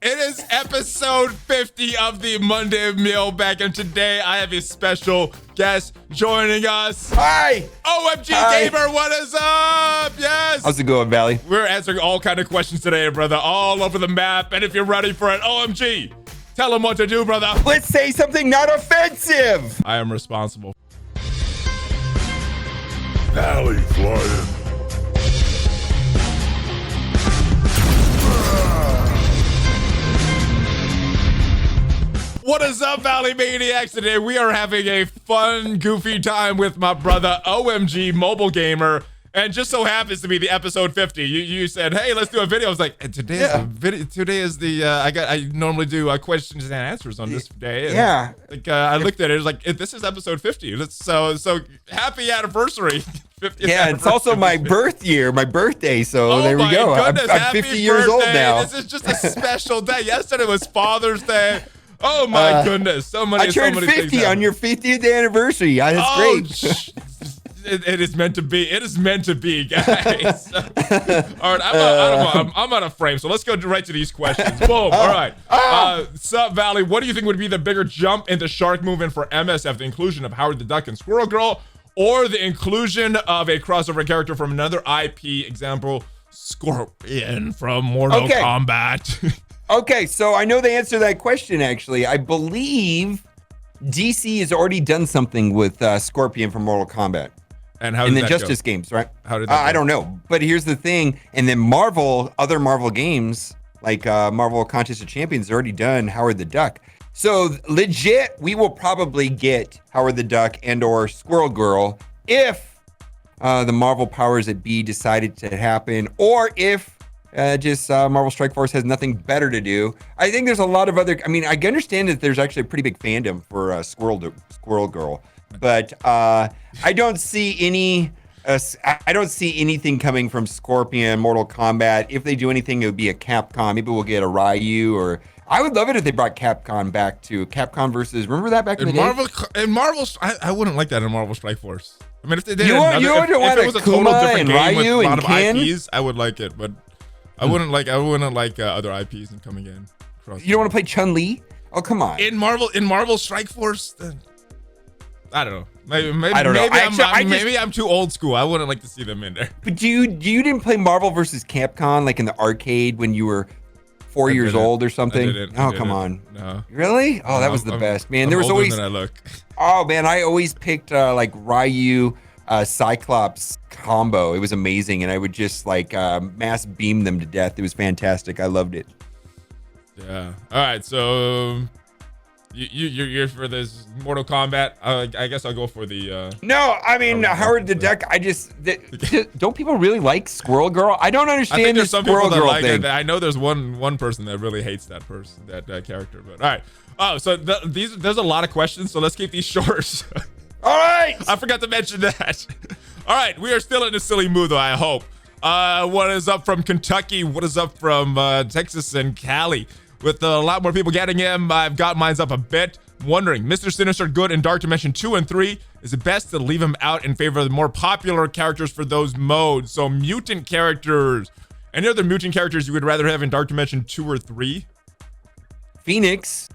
It is episode 50 of the Monday Mailbag, and today I have a special guest joining us. Hi! OhEmGee Gamer, what is up? Yes! How's it going, Valley? We're answering all kind of questions today, brother, all over the map, and if you're ready for it, OhEmGee, tell them what to do, brother. Let's say something not offensive! I am responsible. ValleyFlyin. What is up, Valley Maniacs? Today we are having a fun, goofy time with my brother OhEmGee MobileGamer, and just so happens to be the episode 50. You said, "Hey, let's do a video." I was like, "Today is the video. Today is the I normally do questions and answers on this day." And I looked at it. It was like, "This is episode 50. So happy anniversary." 50th yeah, it's also my birth year, my birthday. So there we go. Goodness, I'm 50 years old now. This is just a special day. Yesterday was Father's Day. Oh my goodness, so many. I turned 50 on your 50th anniversary. That's great. It is meant to be. It is meant to be, guys. All right, I'm out of frame, so let's go right to these questions. Boom. All right. Sup, Valley? What do you think would be the bigger jump in the shark movement for MSF? The inclusion of Howard the Duck and Squirrel Girl, or the inclusion of a crossover character from another IP? Example, Scorpion from Mortal Kombat. Okay, so I know the answer to that question, actually. I believe DC has already done something with Scorpion from Mortal Kombat. And how in did the that Justice go? games, right? How did that go? I don't know. But here's the thing. And then other Marvel games, like Marvel Contest of Champions, already done Howard the Duck. So legit, we will probably get Howard the Duck and or Squirrel Girl if the Marvel powers that be decided to happen, or if Marvel Strike Force has nothing better to do. I think there's a lot of other. I mean, I understand that there's actually a pretty big fandom for Squirrel Girl, but I don't see any. I don't see anything coming from Scorpion, Mortal Kombat. If they do anything, it would be a Capcom. Maybe we'll get a Ryu, or I would love it if they brought Capcom back to Capcom versus. Remember that back in the day? In Marvel, I wouldn't like that in Marvel Strike Force. I mean, if they did if it was a total different game with a lot of IPs, I would like it, but. I wouldn't like other IPs and coming in. You don't want to play Chun-Li? Oh, come on. In Marvel Strike Force, I don't know. Maybe I don't know. Maybe I'm too old school. I wouldn't like to see them in there. But you didn't play Marvel versus Capcom like in the arcade when you were 4 years old or something? Come on. No. Really? Oh, that was the best, man. There was always. Than I look. Oh man, I always picked like Ryu. Cyclops combo. It was amazing, and I would just like mass beam them to death. It was fantastic. I loved it. Yeah. All right. So you're for this Mortal Kombat. I guess I'll go for the. No, I mean Howard the Duck. Don't people really like Squirrel Girl? I don't understand the Squirrel Girl thing. I know there's one person that really hates that character. But all right. Oh, so there's a lot of questions. So let's keep these short. All right. I forgot to mention that. All right. We are still in a silly mood, though, I hope. What is up from Kentucky? What is up from Texas and Cali? With a lot more people getting him, I've got mine up a bit. Wondering, Mr. Sinister good in Dark Dimension 2 and 3. Is it best to leave him out in favor of the more popular characters for those modes? So mutant characters. Any other mutant characters you would rather have in Dark Dimension 2 or 3? Phoenix.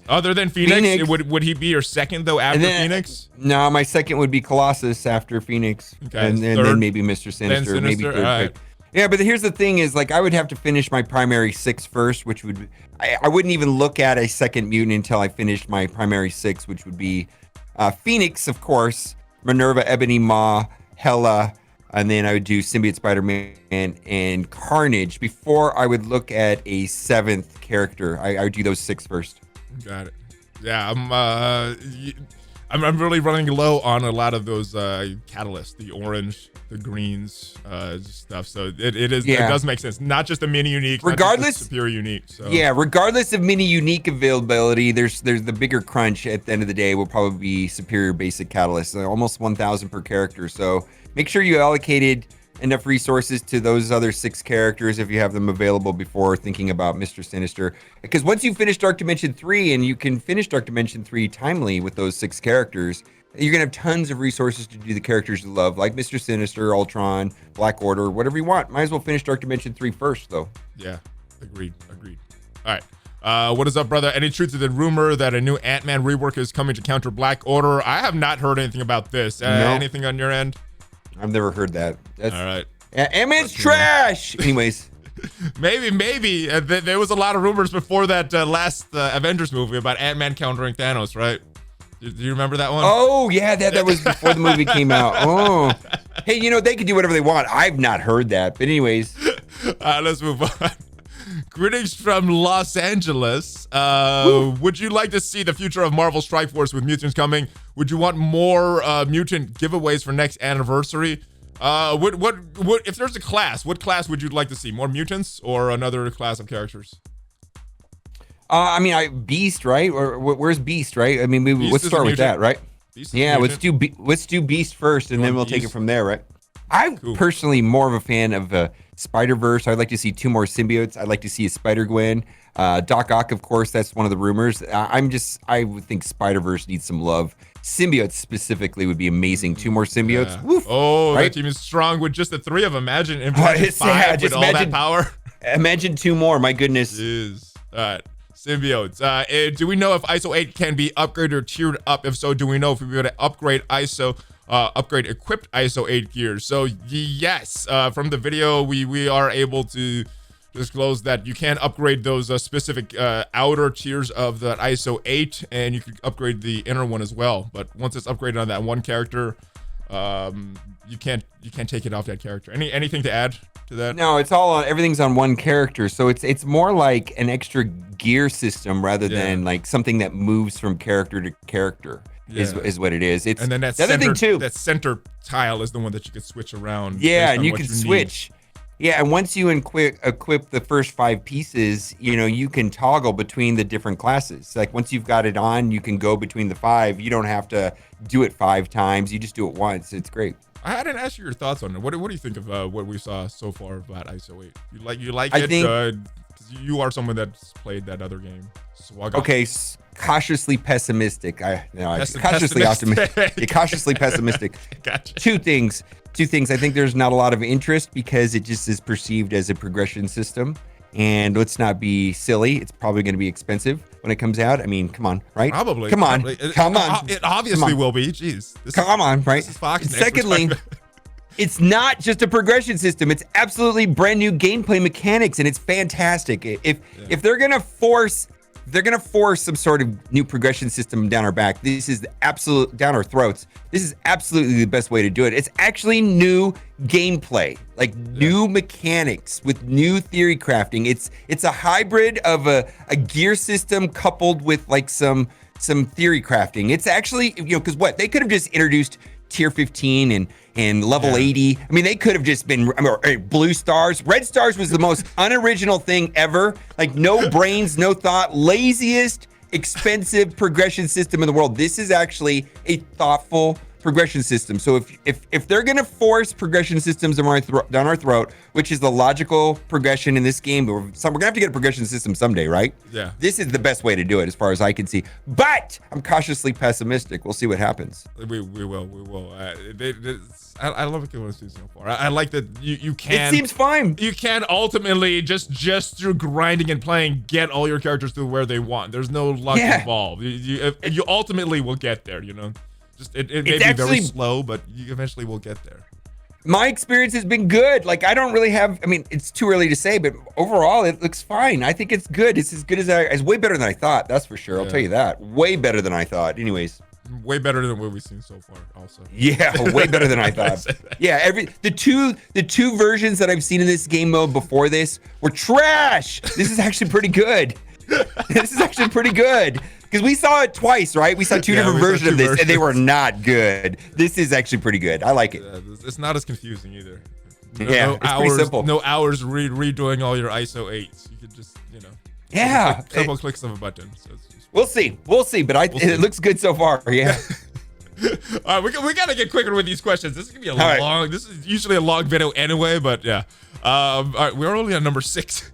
Other than Phoenix. Would he be your second though after Phoenix? No, my second would be Colossus after Phoenix, and then maybe Mr. Sinister, maybe third pick. Yeah, but here's the thing: is like I would have to finish my primary 6 first, which would I wouldn't even look at a second mutant until I finished my primary 6, which would be Phoenix, of course, Minerva, Ebony Maw, Hela. And then I would do Symbiote Spider-Man and Carnage before I would look at a 7th character. I would do those 6 first. Got it. Yeah, I'm really running low on a lot of those catalysts, the orange, the greens, stuff. So it does make sense. Not just a mini unique, regardless superior unique. So. Yeah, regardless of mini unique availability, there's the bigger crunch at the end of the day will probably be superior basic catalysts, almost 1,000 per character. So make sure you allocated enough resources to those other 6 characters if you have them available before thinking about Mr. Sinister. Because once you finish Dark Dimension 3, and you can finish Dark Dimension 3 timely with those 6 characters, you're going to have tons of resources to do the characters you love, like Mr. Sinister, Ultron, Black Order, whatever you want. Might as well finish Dark Dimension 3 first, though. Yeah, agreed. All right. What is up, brother? Any truth to the rumor that a new Ant-Man rework is coming to counter Black Order? I have not heard anything about this. No. Anything on your end? I've never heard that. That's, all right. Ant-Man's trash. Anyways. Maybe. There was a lot of rumors before that last Avengers movie about Ant-Man countering Thanos, right? Do you remember that one? Oh, yeah, that was before the movie came out. Oh. Hey, you know, they can do whatever they want. I've not heard that. But anyways. Let's move on. Greetings from Los Angeles. Would you like to see the future of Marvel Strike Force with mutants coming? Would you want more mutant giveaways for next anniversary? What if there's a class, what class would you like to see? More mutants or another class of characters? I mean, Beast, right? Or where's Beast, right? I mean, let's start with that, right? Yeah, let's do Beast first, and then we'll take it from there, right? I'm personally more of a fan of Spider-Verse. I'd like to see 2 more symbiotes. I'd like to see a Spider-Gwen. Doc Ock, of course, that's one of the rumors. I would think Spider-Verse needs some love. Symbiotes specifically would be amazing. 2 more symbiotes. Yeah. Woof, right? That team is strong with just the 3 of them. Imagine 5 with all that power. Imagine 2 more. My goodness. Jeez. All right. Symbiotes. Do we know if Iso-8 can be upgraded or tiered up? If so, do we know if we be able to upgrade upgrade equipped Iso-8 gears? So yes, from the video, we are able to disclose that you can upgrade those specific outer tiers of that Iso-8, and you can upgrade the inner one as well. But once it's upgraded on that one character, you can't take it off that character. Anything to add to that? No, it's all everything's on one character, so it's more like an extra gear system rather than like something that moves from character to character. Is what it is. It's and then that the other thing too. That center tile is the one that you can switch around. Yeah, and you can switch. Yeah, and once you equip the first 5 pieces, you know, you can toggle between the different classes. Like once you've got it on, you can go between the 5. You don't have to do it 5 times. You just do it once. It's great. I didn't ask you your thoughts on it. What do you think of what we saw so far about Iso-8? You like I it? Think, you are someone that's played that other game. Okay, cautiously pessimistic. Cautiously optimistic. Cautiously pessimistic. Gotcha. Two things. I think there's not a lot of interest because it just is perceived as a progression system. And let's not be silly. It's probably going to be expensive when it comes out. I mean, come on, right? Probably. Come on. It obviously will be. Jeez. Come on, right? This is Fox. Secondly, it's not just a progression system. It's absolutely brand new gameplay mechanics, and it's fantastic. If they're gonna force some sort of new progression system down our back, this is the absolute down our throats. This is absolutely the best way to do it. It's actually new gameplay, like new mechanics with new theory crafting. It's a hybrid of a gear system coupled with like some theory crafting. It's actually, you know, because what they could have just introduced tier 15 and level 80. I mean, they could have just been blue stars. Red stars was the most unoriginal thing ever. Like no brains, no thought, laziest, expensive progression system in the world. This is actually a thoughtful progression system. So if they're gonna force progression systems down our throat, which is the logical progression in this game, we're gonna have to get a progression system someday, right? Yeah. This is the best way to do it, as far as I can see. But I'm cautiously pessimistic. We'll see what happens. We will. I love what we've seen so far. I like that you can. It seems fine. You can ultimately just through grinding and playing get all your characters to where they want. There's no luck involved. You ultimately will get there. You know. It may be very slow, but you eventually will get there. My experience has been good. Like, I don't really have, I mean, it's too early to say, but overall, it looks fine. I think it's good. It's as good as it's way better than I thought. That's for sure. I'll tell you that. Way better than I thought. Anyways. Way better than what we've seen so far, also. Yeah, way better than I thought. Yeah, the two versions that I've seen in this game mode before this were trash. This is actually pretty good. This is actually pretty good. Because we saw it twice, right? We saw two different versions of this, and they were not good. This is actually pretty good. I like it. It's not as confusing either. It's pretty simple. No hours redoing all your ISO-8s. You could just, you know. Yeah. Couple clicks of a button. So we'll see. But it looks good so far. Yeah. All right, we gotta get quicker with these questions. This is gonna be a long. This is usually a long video anyway, but yeah. All right, we're only on number 6.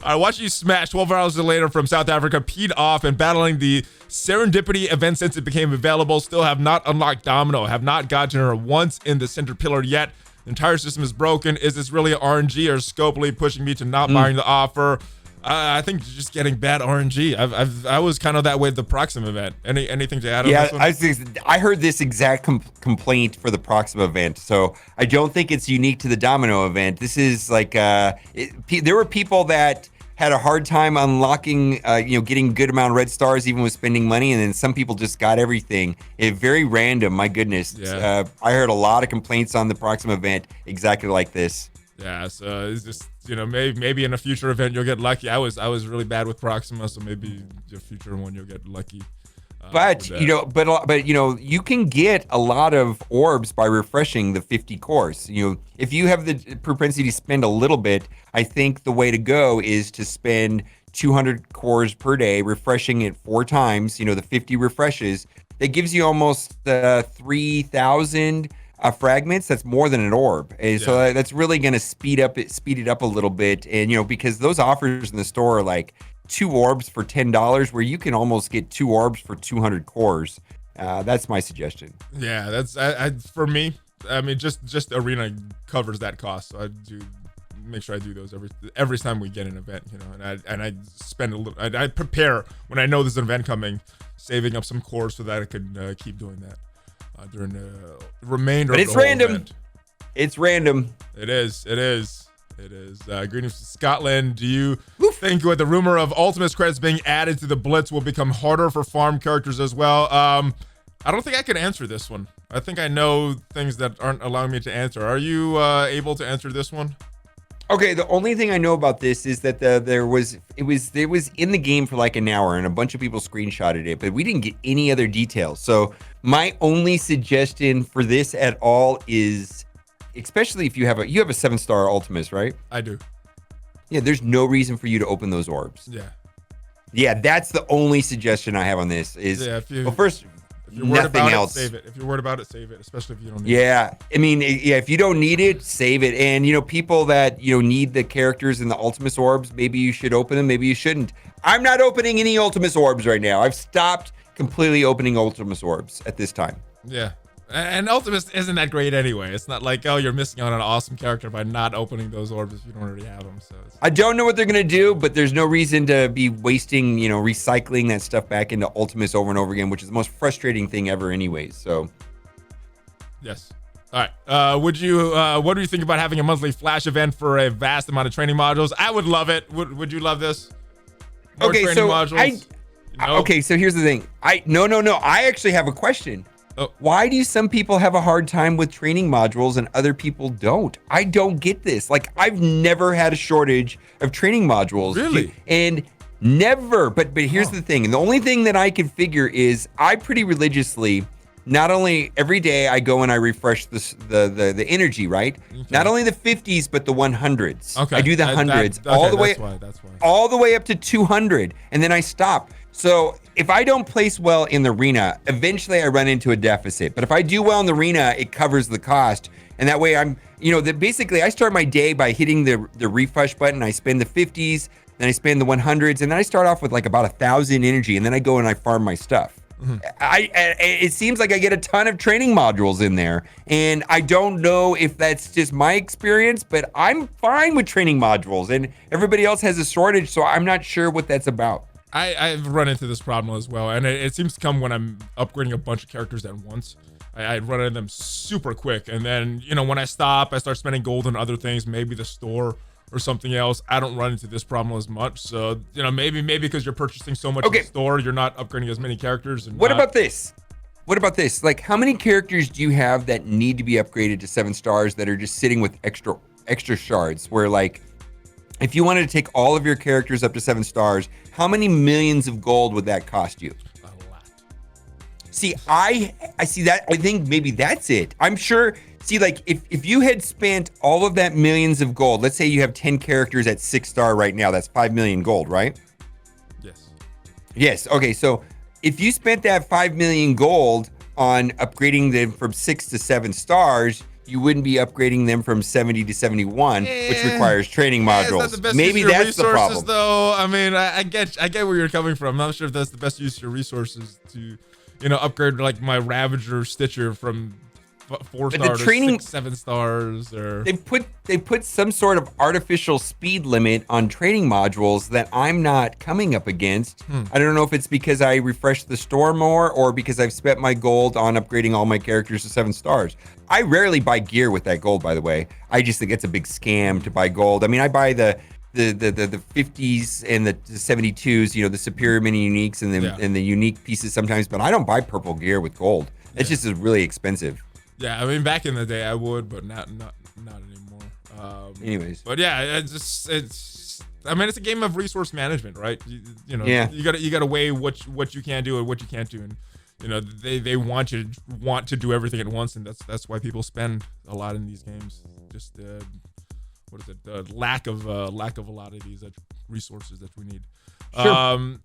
I watched you smash 12 hours later from South Africa, peed off and battling the serendipity event since it became available. Still have not unlocked Domino. Have not gotten her once in the center pillar yet. The entire system is broken. Is this really RNG or Scopely pushing me to not buying the offer? I think just getting bad RNG. I was kind of that way with the Proxima event. Anything to add on this one? I heard this exact complaint for the Proxima event, so I don't think it's unique to the Domino event. This is like there were people that had a hard time unlocking, getting good amount of red stars even with spending money, and then some people just got everything. Very random, my goodness. Yeah. I heard a lot of complaints on the Proxima event exactly like this. Yeah, so it's just, maybe in a future event you'll get lucky. I was really bad with Proxima, so maybe your future one you'll get lucky. But you can get a lot of orbs by refreshing the 50 cores. If you have the propensity to spend a little bit, I think the way to go is to spend 200 cores per day, refreshing it 4 times. The 50 refreshes. That gives you almost 3,000 fragments. That's more than an orb, and so that's really going to speed it up a little bit. And because those offers in the store are like 2 orbs for $10, where you can almost get 2 orbs for 200 cores. That's my suggestion. Yeah, that's for me. I mean, just Arena covers that cost, so I do make sure I do those every time we get an event, and I spend a little. I prepare when I know there's an event coming, saving up some cores so that I can keep doing that during the remainder. But of it's the whole random. Event. It's random. It is. Greetings to Scotland. Do you think with the rumor of Ultimus credits being added to the Blitz will become harder for farm characters as well? I don't think I can answer this one. I think I know things that aren't allowing me to answer. Are you able to answer this one? Okay, the only thing I know about this is that it was in the game for like an hour, and a bunch of people screenshotted it, but we didn't get any other details. So my only suggestion for this at all is, especially if you have a 7-star Ultimus, right? I do. Yeah, there's no reason for you to open those orbs. Yeah, that's the only suggestion I have on this. Is if you're nothing worried about else. It, save it. If you're worried about it, save it. Especially if you don't need it. I mean, if you don't need it, save it. And people that need the characters in the Ultimus orbs, maybe you should open them, maybe you shouldn't. I'm not opening any Ultimus orbs right now. I've stopped completely opening Ultimus orbs at this time. Yeah. And Ultimus isn't that great anyway. It's not like, you're missing out on an awesome character by not opening those orbs if you don't already have them. So I don't know what they're going to do, but there's no reason to be wasting, recycling that stuff back into Ultimus over and over again, which is the most frustrating thing ever anyways. So, yes. All right. What do you think about having a monthly Flash event for a vast amount of training modules? I would love it. Would you love this? More okay, training so modules? Okay, so here's the thing. No. I actually have a question. Oh. Why do some people have a hard time with training modules and other people don't? I don't get this. Like, I've never had a shortage of training modules. Really? And never. But here's the thing. And the only thing that I can figure is I pretty religiously, not only every day I go and I refresh the energy, right? Okay. Not only the 50s, but the 100s. Okay. I do the 100s all the way. That's why. All the way up to 200, and then I stop. So if I don't place well in the arena, eventually I run into a deficit. But if I do well in the arena, it covers the cost. And that way I'm, basically I start my day by hitting the refresh button. I spend the 50s, then I spend the 100s, and then I start off with like about 1,000 energy, and then I go and I farm my stuff. Mm-hmm. It seems like I get a ton of training modules in there, and I don't know if that's just my experience, but I'm fine with training modules, and everybody else has a shortage, so I'm not sure what that's about. I've run into this problem as well, and it seems to come when I'm upgrading a bunch of characters at once. I run into them super quick, and then when I stop, I start spending gold on other things, maybe the store or something else. I don't run into this problem as much. So maybe because you're purchasing so much in the store, you're not upgrading as many characters. And what about this? Like, how many characters do you have that need to be upgraded to 7 stars that are just sitting with extra shards? Where, like, if you wanted to take all of your characters up to 7 stars, how many millions of gold would that cost you? A lot. See, I see that. I think maybe that's it. I'm sure. See, like, if you had spent all of that millions of gold, let's say you have 10 characters at 6-star right now, that's 5 million gold, right? Yes. Okay, so if you spent that 5 million gold on upgrading them from 6 to 7 stars, you wouldn't be upgrading them from 70 to 71, which requires training modules. Maybe that's the problem. Though, I mean, I get where you're coming from. I'm not sure if that's the best use of your resources to, upgrade like my Ravager Stitcher from 4 But stars, the training, 6, 7 stars, or they put some sort of artificial speed limit on training modules that I'm not coming up against. I don't know if it's because I refreshed the store more or because I've spent my gold on upgrading all my characters to 7 stars. I rarely buy gear with that gold, by the way. I just think it's a big scam to buy gold. I mean, I buy the 50s and the 72s, you know, the superior mini uniques and the unique pieces sometimes, but I don't buy purple gear with gold. It's just really expensive. Yeah, I mean, back in the day I would, but not anymore. Anyways, but yeah, I mean, it's a game of resource management, right? You know, you gotta weigh what you can do and what you can't do, and you know, they want to do everything at once, and that's why people spend a lot in these games. Just what is it? The lack of a lot of these resources that we need. Sure.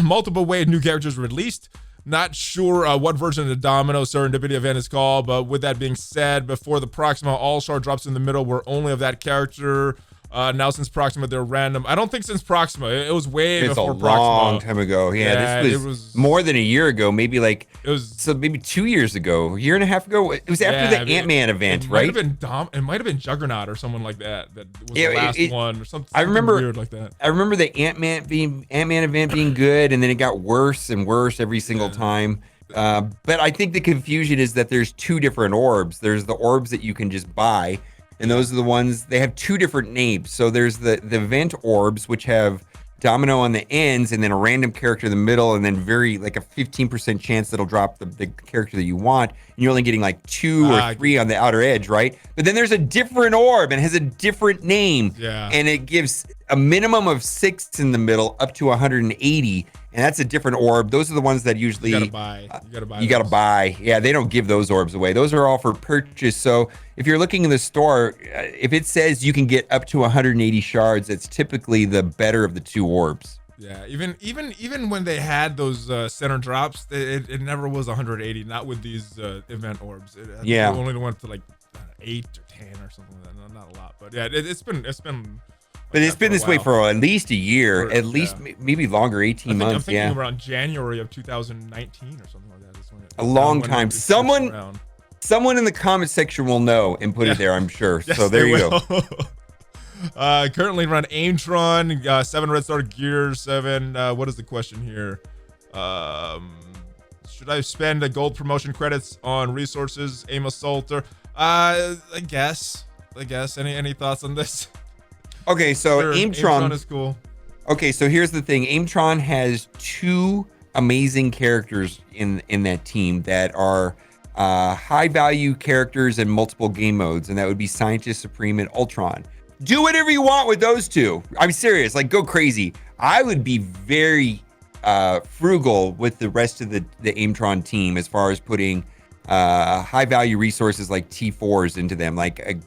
Multiple wave new characters released. Not sure what version of the Domino Serendipity event is called, but with that being said, before the Proxima All-Star drops in the middle, were only of that character. Now since Proxima, they're random. I don't think since Proxima. It was way before Proxima. It's a long time ago. Yeah, this was more than a year ago. Maybe maybe 2 years ago, a year and a half ago. It was after the Ant-Man event, right? It might have been Juggernaut or someone like that. That was the last one or something. I remember weird like that. I remember the Ant-Man event being good, and then it got worse and worse every single time. But I think the confusion is that there's 2 different orbs. There's the orbs that you can just buy. And those are the ones, they have 2 different names. So there's the event orbs, which have Domino on the ends and then a random character in the middle, and then like a 15% chance that'll drop the character that you want. And you're only getting like 2 or 3 on the outer edge, right? But then there's a different orb and has a different name. Yeah. And it gives a minimum of 6 in the middle up to 180. And that's a different orb. Those are the ones that usually you gotta buy. You gotta buy. Yeah, they don't give those orbs away. Those are all for purchase. So if you're looking in the store, if it says you can get up to 180 shards, it's typically the better of the 2 orbs. Yeah, even when they had those center drops, it never was 180. Not with these event orbs. It only went to like 8 or 10 or something like that. No, not a lot, but yeah, it's been. But it's been this way for at least a year, at least maybe longer, 18 months. I'm thinking around January of 2019 or something like that. A long time. Someone in the comment section will know and put it there, I'm sure. Yes, so there you go. Currently run Aim-Tron, 7 red star gear, 7. What is the question here? Should I spend the gold promotion credits on resources? Aim Assaulter? I guess. Any thoughts on this? Okay, so sure, Aim-Tron is cool. Okay, so here's the thing. Aim-Tron has 2 amazing characters in that team that are high value characters in multiple game modes, and that would be Scientist Supreme and Ultron. Do whatever you want with those 2. I'm serious, like go crazy. I would be very frugal with the rest of the Aim-Tron team as far as putting high value resources like T4s into them, like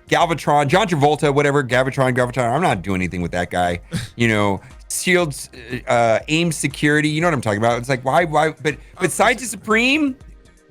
Galvatron, John Travolta, whatever, Galvatron. I'm not doing anything with that guy. You know, shields, aim security. You know what I'm talking about? It's like why? But Scientist Supreme,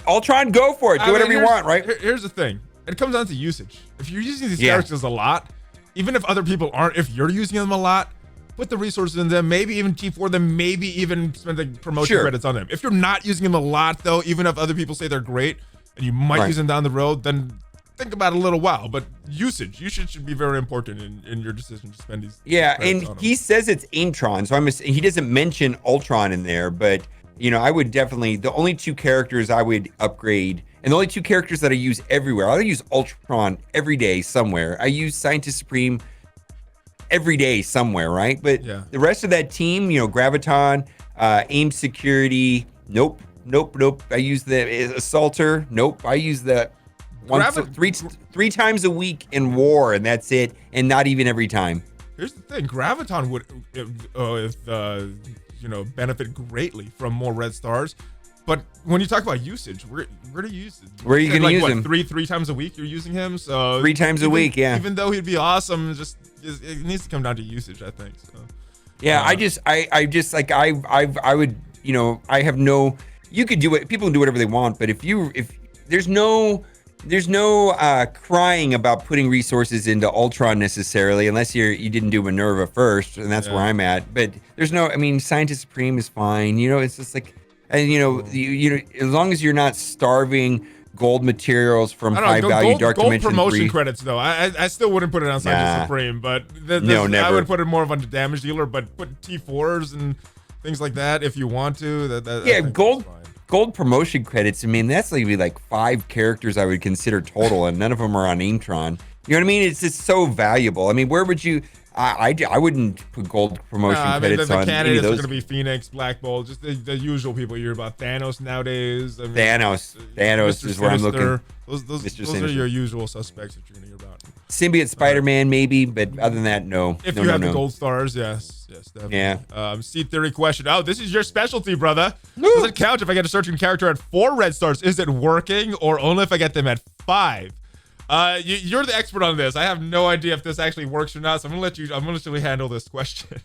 Ultron, go for it. Do whatever you want, right? Here's the thing. It comes down to usage. If you're using these characters a lot, even if other people aren't, if you're using them a lot, put the resources in them. Maybe even T4 them. Maybe even spend the promotion credits on them. If you're not using them a lot, though, even if other people say they're great and you might use them down the road, then think about it a little while. But usage should be very important in your decision to spend these. Yeah, and he says it's Aim-Tron, so he doesn't mention Ultron in there, but you know, I would definitely, the only 2 characters I would upgrade, and the only 2 characters that I use everywhere, I use Ultron every day somewhere. I use Scientist Supreme every day somewhere, right? But the rest of that team, you know, Graviton, aim security, nope. I use the Assaulter, nope. I use the three times a week in war, and that's it, and not even every time. Here's the thing: Graviton would, benefit greatly from more red stars. But when you talk about usage, where do you use it? Where are you going to use him? Three times a week you're using him. So 3 times a week, yeah. Even though he'd be awesome, it needs to come down to usage, I think. So. Yeah, I would, you know, I have no. You could do it. People can do whatever they want, but if there's no crying about putting resources into Ultron necessarily, unless you didn't do Minerva first, and that's where I'm at. But there's no. I mean, Scientist Supreme is fine. You know, it's just like. And you know, as long as you're not starving gold materials from I high don't know, value gold, Dark gold Dimension promotion 3. credits though. I still wouldn't put it on Sergeant Supreme, but No, never. I would put it more of on the damage dealer, but put T4s and things like that if you want to. Yeah, gold promotion credits. I mean, that's like 5 characters I would consider total, and none of them are on Aim-Tron. You know what I mean? It's just so valuable. I mean, where would you? I wouldn't put gold promotion credits on any of those. Are going to be Phoenix, Black Bolt, just the usual people you hear about. Thanos nowadays. I mean, Thanos Mr. is where I'm looking. Those are your usual suspects that you're going to hear about. Symbiote Spider-Man maybe, but other than that, no. If you have the gold stars, yes, definitely. Yeah. Seed theory question. Oh, this is your specialty, brother. Does it count if I get a certain character at 4 red stars? Is it working, or only if I get them at 5? You're the expert on this. I have no idea if this actually works or not, so I'm gonna let you handle this question.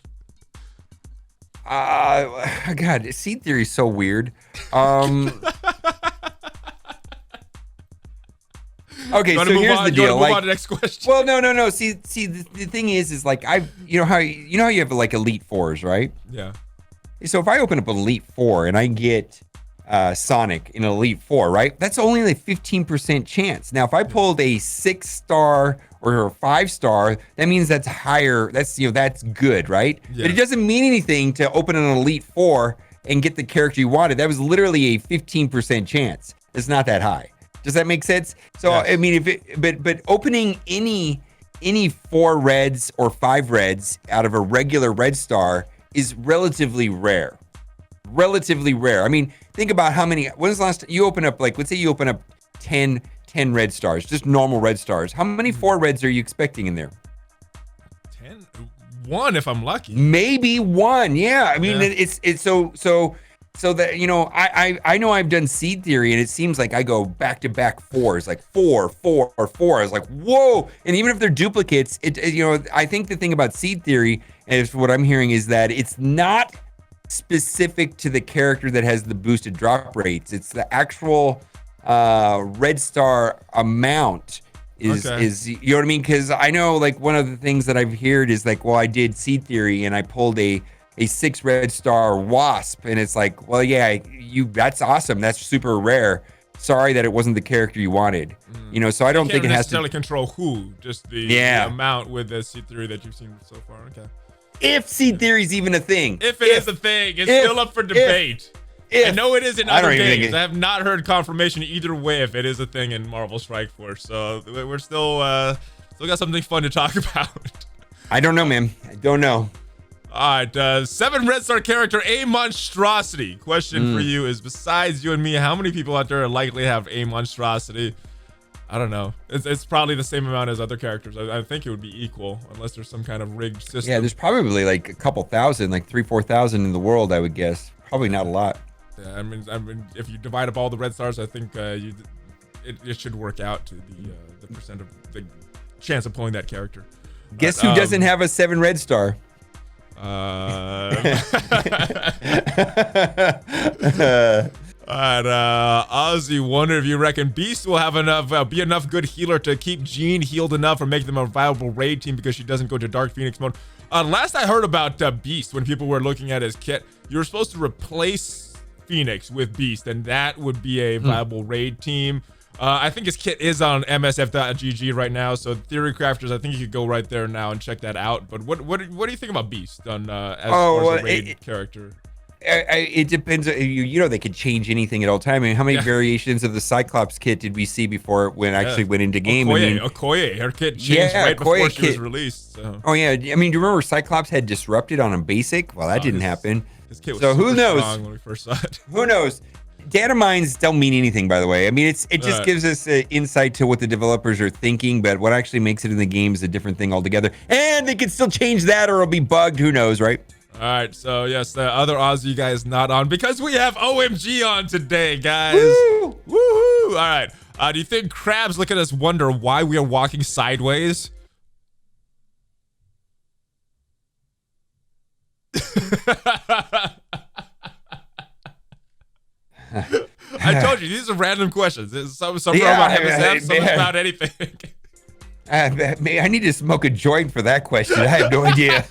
God, seed theory is so weird. Okay, so here's the deal. Move on to the next question. Well, no. See, the thing is like you know how you have like Elite 4s, right? Yeah. So if I open up Elite 4 and I get Sonic in Elite 4, right? That's only like 15% chance. Now, if I pulled a 6-star or a 5-star, that means that's higher. That's that's good, right? Yeah. But it doesn't mean anything to open an Elite 4 and get the character you wanted. That was literally a 15% chance. It's not that high. Does that make sense? So yes. I mean, but opening any 4 reds or 5 reds out of a regular red star is relatively rare. Relatively rare. I mean, think about how many. When's the last time you open up? Like, let's say you open up 10 red stars, just normal red stars. How many 4 reds are you expecting in there? 10, 1 if I'm lucky. Maybe 1. Yeah. I mean, it's so that I know I've done seed theory, and it seems like I go back to back 4s, like 4, 4, or 4. I was like, whoa! And even if they're duplicates, I think the thing about seed theory, is what I'm hearing, is that it's not specific to the character that has the boosted drop rates. It's the actual red star amount is you know what I mean? Because I know like one of the things that I've heard is like, well, I did seed theory and I pulled a 6 red star wasp, and it's like, well, yeah, that's awesome. That's super rare. Sorry that it wasn't the character you wanted. So I don't think it has to necessarily control who, just the amount with the seed theory that you've seen so far. Okay. If seed theory is even a thing. If it is a thing, it's still up for debate. I know it is in other games. I have not heard confirmation either way if it is a thing in Marvel Strike Force. So we're still got something fun to talk about. I don't know, man. I don't know. All right, 7 red star character, a monstrosity. Question for you is, besides you and me, how many people out there likely have a monstrosity? I don't know. It's probably the same amount as other characters. I think it would be equal, unless there's some kind of rigged system. Yeah, there's probably like a couple thousand, like 3,000-4,000 in the world, I would guess. Probably not a lot. Yeah, I mean, if you divide up all the red stars, I think it should work out to the percent of the chance of pulling that character. Guess who doesn't have a 7 red star? Ozzy wonder if you reckon Beast will have be enough good healer to keep Jean healed enough or make them a viable raid team because she doesn't go to Dark Phoenix mode. Last I heard about Beast, when people were looking at his kit, you were supposed to replace Phoenix with Beast, and that would be a viable raid team. I think his kit is on msf.gg right now, so Theory Crafters, I think you could go right there now and check that out. But what do you think about Beast as far as a raid character? It depends. They could change anything at all time. I mean, how many variations of the Cyclops kit did we see before it actually went into game? Okoye, her kit changed right before she was released. So. Oh yeah, I mean, do you remember Cyclops had disrupted on a basic? Well, that didn't happen. His kit was who knows? Strong when we first saw it. Who knows? Data mines don't mean anything, by the way. I mean, it just gives us insight to what the developers are thinking, but what actually makes it in the game is a different thing altogether. And they can still change that, or it'll be bugged. Who knows, right? All right, so yes, the other Aussie guy is not on because we have OhEmGee on today, guys. Woo! Woohoo! All right, do you think crabs look at us wonder why we are walking sideways? I told you, these are random questions. Some about MSF, some about anything. I need to smoke a joint for that question. I have no idea.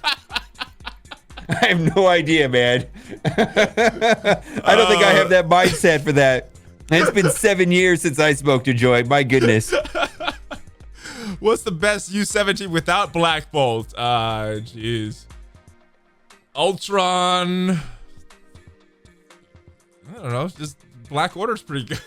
I have no idea, man. I don't think I have that mindset for that. It's been 7 years since I spoke to Joy. My goodness. What's the best U-17 without Black Bolt? Jeez. Ultron. I don't know. Just Black Order's pretty good.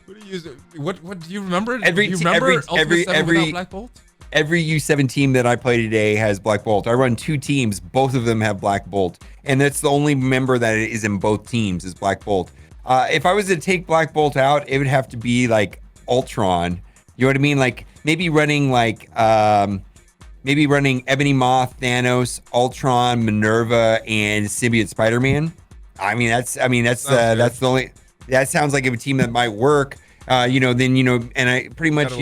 What do you use? What do you remember? Every do you remember every Black Bolt? Every U7 team that I play today has Black Bolt. I run 2 teams. Both of them have Black Bolt. And that's the only member that is in both teams is Black Bolt. If I was to take Black Bolt out, it would have to be like Ultron. You know what I mean? Like maybe running Ebony Maw, Thanos, Ultron, Minerva, and Symbiote Spider-Man. That's the only. That sounds like a team that might work. And I pretty much,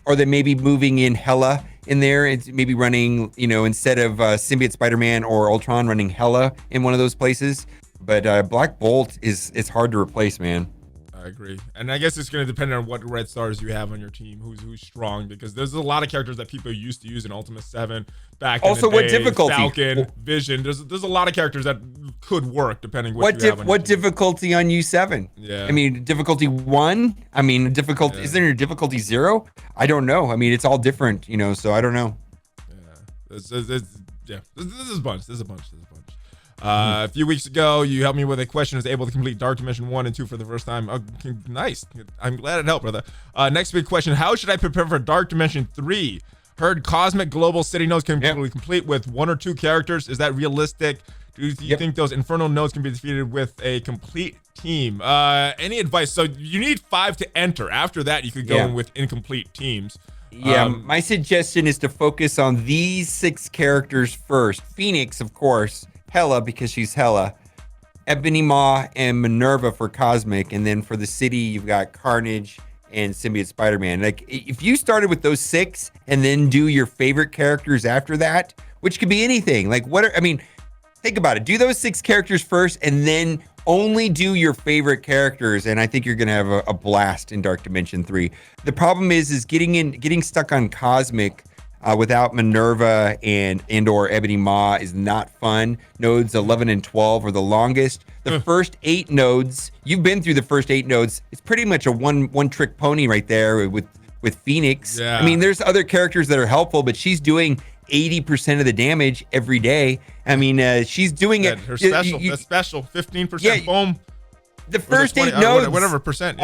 or then maybe moving in Hela in there. It's maybe running, instead of Symbiote Spider-Man or Ultron, running Hela in one of those places. But Black Bolt it's hard to replace, man. I agree, and I guess it's going to depend on what red stars you have on your team, who's strong, because there's a lot of characters that people used to use in Ultimus 7 back in the day. What difficulty? Falcon, Vision. There's a lot of characters that could work depending what you have on your team. Difficulty on U7? Yeah. I mean, difficulty 1? I mean, difficulty. Yeah. Isn't there difficulty 0? I don't know. I mean, it's all different, so I don't know. Yeah. This is a bunch. A few weeks ago, you helped me with a question. I was able to complete Dark Dimension 1 and 2 for the first time. Nice. I'm glad it helped, brother. Next big question. How should I prepare for Dark Dimension 3? Heard Cosmic Global City nodes can be complete with 1 or 2 characters. Is that realistic? Do you think those Infernal nodes can be defeated with a complete team? Any advice? So you need 5 to enter. After that, you could go in with incomplete teams. Yeah, my suggestion is to focus on these 6 characters first. Phoenix, of course. Hela, because she's Hela, Ebony Maw, and Minerva for Cosmic, and then for the city you've got Carnage and Symbiote Spider-Man. Like if you started with those 6 and then do your favorite characters after that, which could be anything. Like think about it. Do those 6 characters first, and then only do your favorite characters, and I think you're gonna have a blast in Dark Dimension 3. The problem is getting stuck on Cosmic. Without Minerva and or Ebony Maw is not fun. Nodes 11 and 12 are the longest. The first 8 nodes, you've been through the first 8 nodes. It's pretty much a one trick pony right there with Phoenix. Yeah. I mean, there's other characters that are helpful, but she's doing 80% of the damage every day. I mean, she's doing it. Her special, the special 15% boom. The first 8 nodes, whatever percent,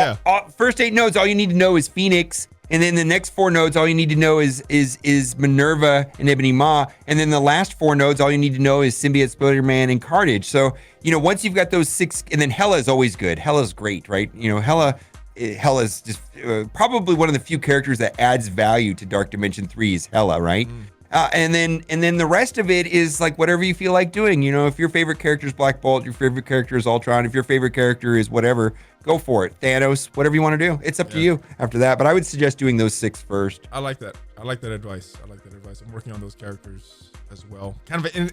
first 8 nodes, all you need to know is Phoenix. And then the next 4 nodes, all you need to know is Minerva and Ebony Maw. And then the last 4 nodes, all you need to know is Symbiote, Spider-Man, and Carnage. So, once you've got those 6, and then Hela is always good. Hela's great, right? Hela's just probably one of the few characters that adds value to Dark Dimension 3 is Hela, right? And then the rest of it is like whatever you feel like doing. If your favorite character is Black Bolt, your favorite character is Ultron, if your favorite character is whatever, go for it. Thanos, whatever you want to do. It's up to you after that. But I would suggest doing those 6 first. I like that. I like that advice. I'm working on those characters as well. Kind of in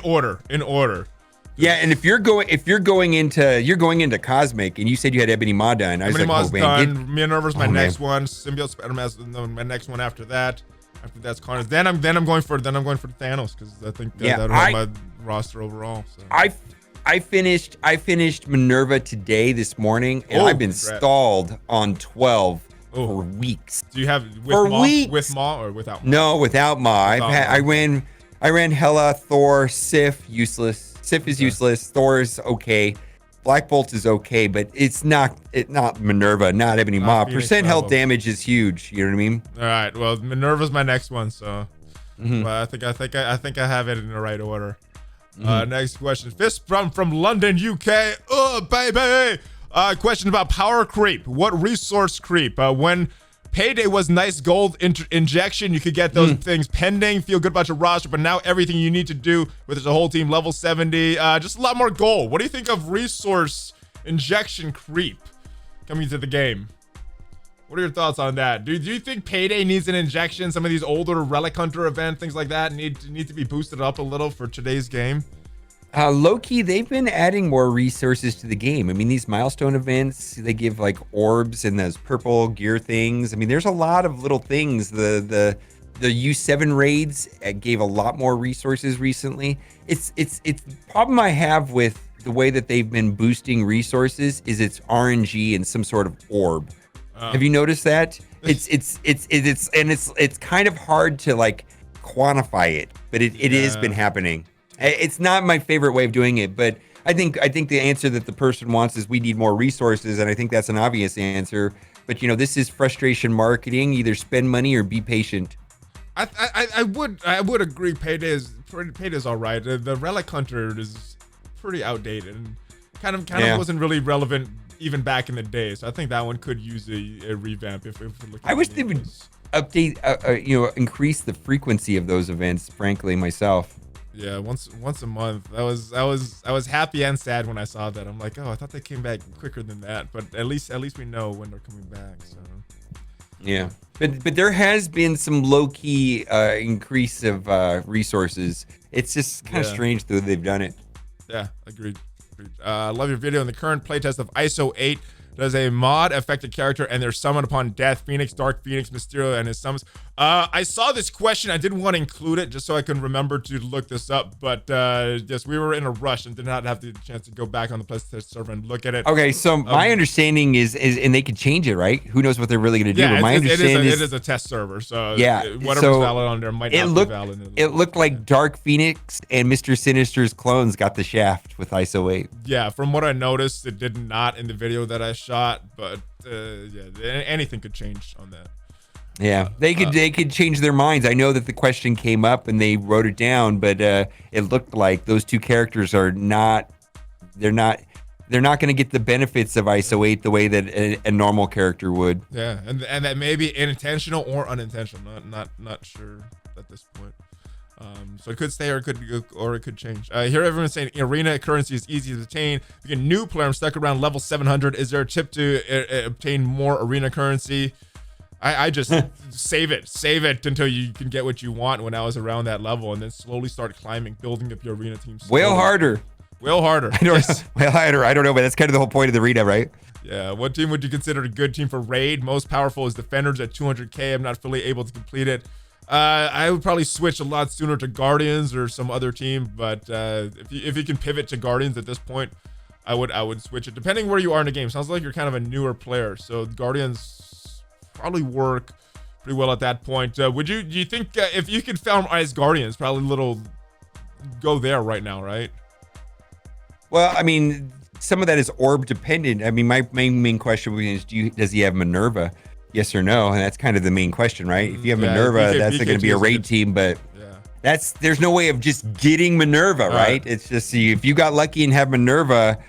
order. Yeah, and if you're going into Cosmic, and you said you had Ebony Maw done, I was Ebony Maw's done. Minerva's my next man. one. Symbiote Spider-Man's my next one after that. After that's Carnage. Then I'm going for Thanos, because I think that'll help my roster overall. So. I finished Minerva this morning, and I've been stalled on 12 for weeks. Do you have weeks? With Maw or without Maw? No, without Maw. I ran Hela, Thor, Sif, useless. Sif is useless. Thor is okay. Black Bolt is okay, but it's not Minerva, not Ebony Maw. Percent health damage is huge. You know what I mean? All right. Well, Minerva's my next one, so I think I have it in the right order. Next question. Fist from London, UK. Oh, baby. Question about power creep. What resource creep? When Payday was nice gold injection, you could get those things pending, feel good about your roster, but now everything you need to do with the whole team, level 70, just a lot more gold. What do you think of resource injection creep coming to the game? What are your thoughts on that? Do you think Payday needs an injection? Some of these older Relic Hunter event, things like that, need to be boosted up a little for today's game? Low-key, they've been adding more resources to the game. I mean, these milestone events, they give like orbs and those purple gear things. I mean, there's a lot of little things. The U7 raids gave a lot more resources recently. It's problem I have with the way that they've been boosting resources is it's RNG and some sort of orb. Have you noticed that? It's kind of hard to like quantify it, but it has been happening. It's not my favorite way of doing it, but I think the answer that the person wants is we need more resources, and I think that's an obvious answer. But you know, this is frustration marketing. Either spend money or be patient. I would agree. Payday is all right. The Relic Hunter is pretty outdated and kind of wasn't really relevant even back in the day. So I think that one could use a revamp if we're looking. I wish they would update, increase the frequency of those events. Frankly, myself. Yeah, once a month. I was happy and sad when I saw that. I'm like, oh, I thought they came back quicker than that. But at least we know when they're coming back. So. Yeah, but there has been some low key increase of resources. It's just kind of strange though they've done it. Yeah, agreed. Love your video. In the current playtest of Iso-8, does a mod affect a character and they're summoned upon death? Phoenix, Dark Phoenix, Mysterio, and his summons. I saw this question. I didn't want to include it just so I can remember to look this up. But yes, we were in a rush and did not have the chance to go back on the playtest server and look at it. Okay, so my understanding is, and they could change it, right? Who knows what they're really going to do? Yeah, but my understanding it is a test server, so whatever's so valid on there might not be valid. It looked like Dark Phoenix and Mr. Sinister's clones got the shaft with Iso-8. Yeah, from what I noticed, it did not in the video that I shot, but anything could change on that. Yeah, they could change their minds. I know that the question came up and they wrote it down, but it looked like those two characters are not. They're not going to get the benefits of Iso-8 the way that a normal character would. Yeah, and that may be intentional or unintentional. Not sure at this point. So it could stay or it could change. Here everyone's saying arena currency is easy to attain. If you're a new player, I'm stuck around level 700. Is there a tip to obtain more arena currency? I just save it until you can get what you want when I was around that level, and then slowly start climbing, building up your arena team. Wail harder. Wail harder. Wail harder. I don't know, but that's kind of the whole point of the arena, right? Yeah. What team would you consider a good team for raid? Most powerful is defenders at 200k. I'm not fully able to complete it. I would probably switch a lot sooner to Guardians or some other team, but if you can pivot to Guardians at this point, I would switch it depending where you are in the game. Sounds like you're kind of a newer player, so Guardians probably work pretty well at that point. Do you think if you could farm as Guardians, probably go there right now, right? Well, I mean, some of that is orb dependent. I mean, my main question is, does he have Minerva? Yes or no? And that's kind of the main question, right? If you have Minerva, that's going to be a raid team, but there's no way of just getting Minerva, right? It's just if you got lucky and have Minerva,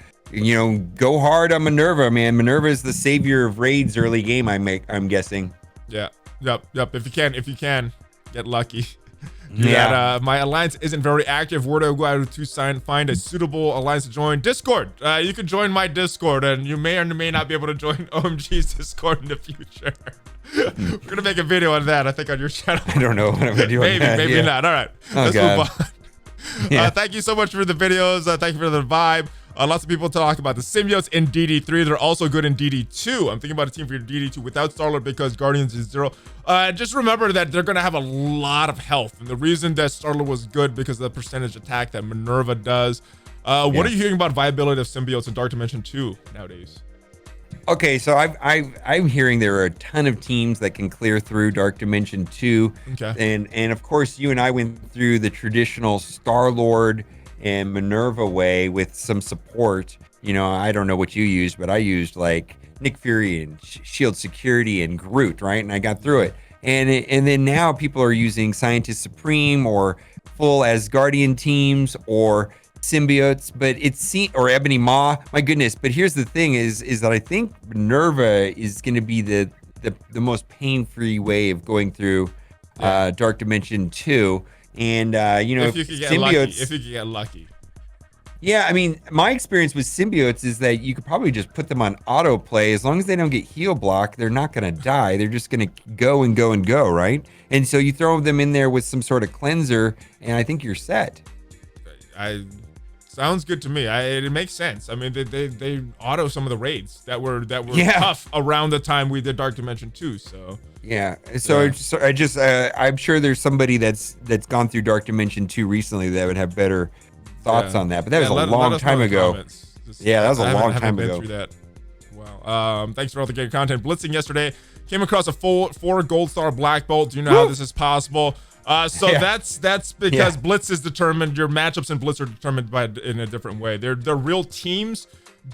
go hard on Minerva, man. Minerva is the savior of raids early game. I'm guessing. Yeah. Yep. If you can get lucky. My alliance isn't very active. Where do I go to find a suitable alliance to join? Discord. You can join my Discord, and you may or may not be able to join OhEmGee's Discord in the future. We're gonna make a video on that, I think, on your channel. I don't know what I'm gonna do. Maybe not. All right, let's move on. Thank you so much for the videos. Thank you for the vibe. Lots of people talk about the Symbiotes in DD3. They're also good in DD2. I'm thinking about a team for your DD2 without Star-Lord because Guardians is 0. Just remember that they're going to have a lot of health. And the reason that Star-Lord was good because of the percentage attack that Minerva does. What are you hearing about viability of Symbiotes in Dark Dimension 2 nowadays? Okay, so I'm hearing there are a ton of teams that can clear through Dark Dimension 2. Okay. And of course, you and I went through the traditional Star-Lord and Minerva way with some support. I don't know what you used, but I used like Nick Fury and Shield Security and Groot, right? And I got through it. And then now people are using Scientist Supreme or full Asgardian teams or Symbiotes, but or Ebony Maw. My goodness! But here's the thing: is that I think Minerva is going to be the most pain-free way of going through Dark Dimension 2. And if you could get lucky. Yeah, I mean, my experience with Symbiotes is that you could probably just put them on autoplay. As long as they don't get heal block, they're not going to die. They're just going to go and go and go, right? And so you throw them in there with some sort of cleanser, and I think you're set. Sounds good to me. It makes sense. I mean, they auto some of the raids that were tough around the time we did Dark Dimension 2. So I'm sure there's somebody that's gone through Dark Dimension 2 recently that would have better thoughts on that, but that was a long time ago. Yeah, that was a long time ago. Through that. Wow. Thanks for all the great content. Blitzing yesterday. Came across a 4 gold star Black Bolt. Do you know how this is possible? So that's because Blitz is determined. Your matchups in Blitz are determined in a different way. They're real teams,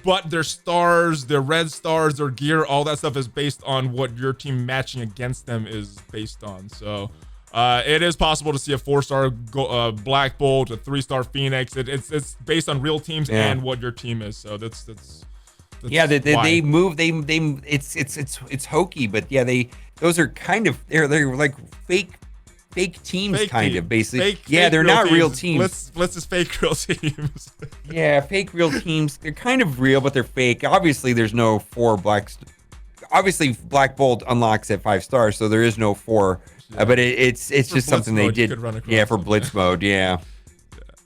but their stars, their red stars, their gear, all that stuff is based on what your team matching against them is based on. So it is possible to see a 4-star Black Bolt, a 3-star Phoenix. It's based on real teams and what your team is. So that's yeah, they move. It's hokey, but yeah, those are kind of they're like fake teams, kind of basically. They're not real teams. Blitz is fake real teams. Yeah, fake real teams. They're kind of real, but they're fake. Obviously, there's no 4 obviously Black Bolt unlocks at 5 stars, so there is no 4. But it's just something they did. Yeah, for Blitz mode. Yeah.